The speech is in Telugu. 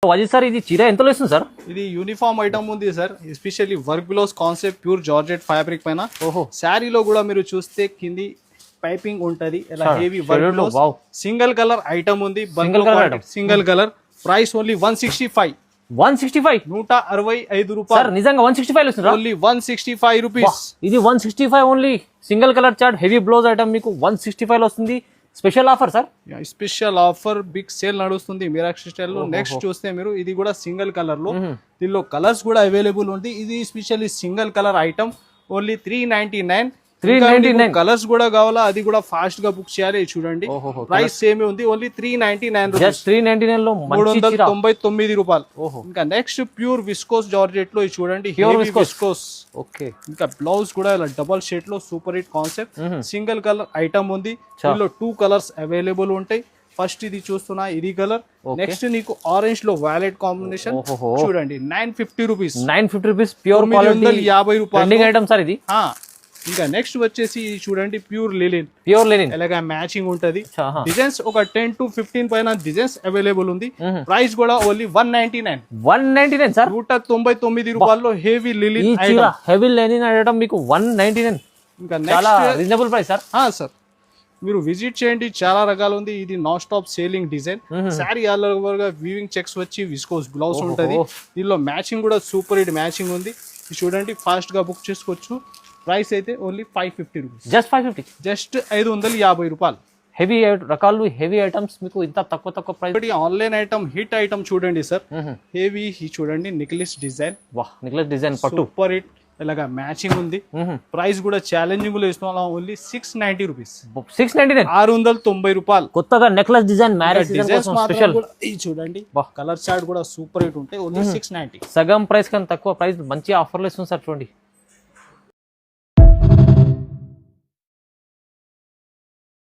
అజిత్ సార్ ఇది చీర ఎంతలో ఇస్తుంది సార్? ఇది యూనిఫామ్ ఐటమ్ ఉంది sir, especially work blouse concept pure georgette fabric పైన. ఓహో, శారీలో కూడా మీరు చూస్తే కింది పైపింగ్ ఉంటది, ఇలా heavy work blouse. Single colour item ఉంది, సింగిల్ కలర్. Price only 165. 165 165 రూపాయలు సార్. నిజంగా 165 వస్తుంది ఓన్లీ 165 రూపీస్. ఇది 165 only. Single colour chart heavy blouse item మీకు 165 లో వస్తుంది. Special offer sir, special offer, big sale నడుస్తుంది మీరాక్షి స్టైల్ లో. నెక్స్ట్ చూస్తే మీరు ఇది కూడా సింగిల్ కలర్ లో, దీనిలో కలర్స్ కూడా అవైలబుల్ ఉంది. ఇది specially single colour item only 399. Colours కూడా కావాలా, అది కూడా ఫాస్ట్ గా బుక్ చేయాలి. చూడండి ప్రైస్ సేమ్ ఉంది, ఓన్లీ 399 రూపీస్. 399 లో 399 రూపాయలు. ఇంకా నెక్స్ట్ ప్యూర్ విస్కోస్ జార్జెట్ లో చూడండి, విస్కోస్. ఓకే, ఇంకా బ్లౌజ్ కూడా ఇలా డబల్ షేడ్ లో super hit concept. Single colour item ఉంది, దీనిలో 2 కలర్స్ అవైలబుల్ ఉంటాయి. ఫస్ట్ ఇది చూస్తున్నా, ఇది కలర్. నెక్స్ట్ నీకు ఆరెంజ్ లో వాలెట్ కాంబినేషన్ చూడండి, 950 రూపీస్. 950 రూపీస్ ప్యూర్ క్వాలిటీ, 950 రూపాయలు ఐటమ్ సార్ ఇది. ఇంకా నెక్స్ట్ వచ్చేసి చూడండి, ప్యూర్ లినిన్. ఎలాగా మ్యాచింగ్ ఉంటది. డిజైన్స్ ఒక 10 to 15 పైన డిజైన్స్ అవైలబుల్ ఉంది. ప్రైస్ కూడా ఓన్లీ 199 సార్. 199 రూపాయల్లో heavy linen heavy linen item మీకు 199. ఇంకా చాలా రీజనబుల్ ప్రైస్ సార్. సార్ మీరు విజిట్ చేయండి, చాలా రకాలు ఉంది. ఇది non stop selling design. Sari all over గా వీవింగ్ చెక్స్ వచ్చి విస్కోస్ బ్లౌజ్ ఉంటది. దీనిలో మ్యాచింగ్ కూడా సూపర్ హిట్ మ్యాచింగ్ ఉంది. చూడండి ఫాస్ట్ గా బుక్ చేసుకోవచ్చు. ప్రైస్ అయితే ఓన్లీ 550 రూపీస్. జస్ట్ 550, జస్ట్ 550 రూపాయలు. హెవీ రకాలు, హెవీ ఐటమ్స్ మీకు ఇంత తక్కువ price. Online item hit item చూడండి సార్, హెవీ చూడండి, నెక్లెస్ డిజైన్. నెక్లెస్ డిజైన్ పట్టు సూపర్ హిట్, ఇలాగా మ్యాచింగ్ ఉంది. ప్రైస్ కూడా ఛాలెంజింగ్ లో ఇస్తున్నాం, ఓన్లీ 690 రూపీస్. 699, 690 రూపాయలు. కొత్తగా necklace design, marriage designs special. చూడండి కలర్ చార్ట్ కూడా సూపర్ హిట్ ఉంటాయి, ఓన్లీ 690. సగం ప్రైస్ కన్నా తక్కువ ప్రైస్ మంచి ఆఫర్లు ఇస్తుంది సార్. చూడండి